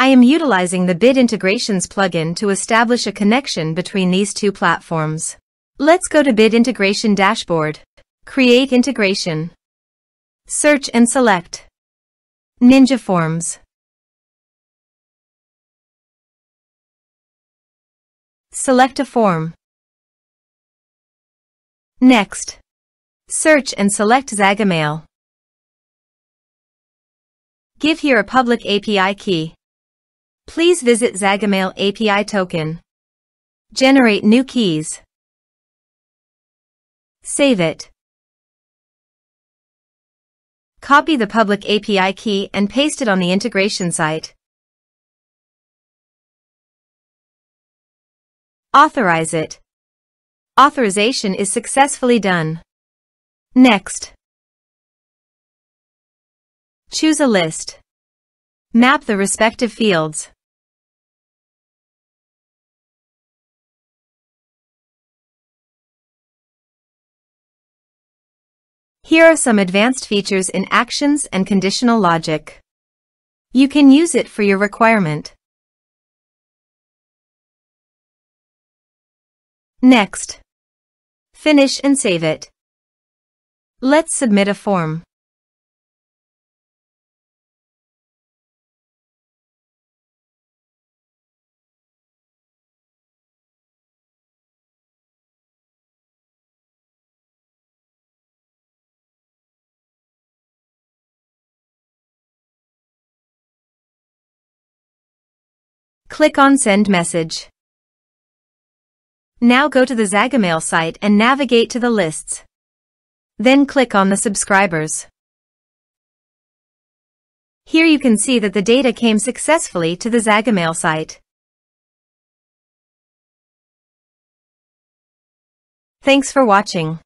I am utilizing the Bid Integrations plugin to establish a connection between these two platforms. Let's go to Bid Integration Dashboard. Create Integration. Search and select Ninja Forms. Select a form. Next, search and select Zagomail. Give here a public API key. Please visit Zagomail API token. Generate new keys. Save it. Copy the public API key and paste it on the integration site. Authorize it. Authorization is successfully done. Next, choose a list. Map the respective fields. Here are some advanced features in actions and conditional logic. You can use it for your requirement. Next, finish and save it. Let's submit a form. Click on Send Message. Now go to the Zagomail site and navigate to the lists. Then click on the subscribers. Here you can see that the data came successfully to the Zagomail site. Thanks for watching.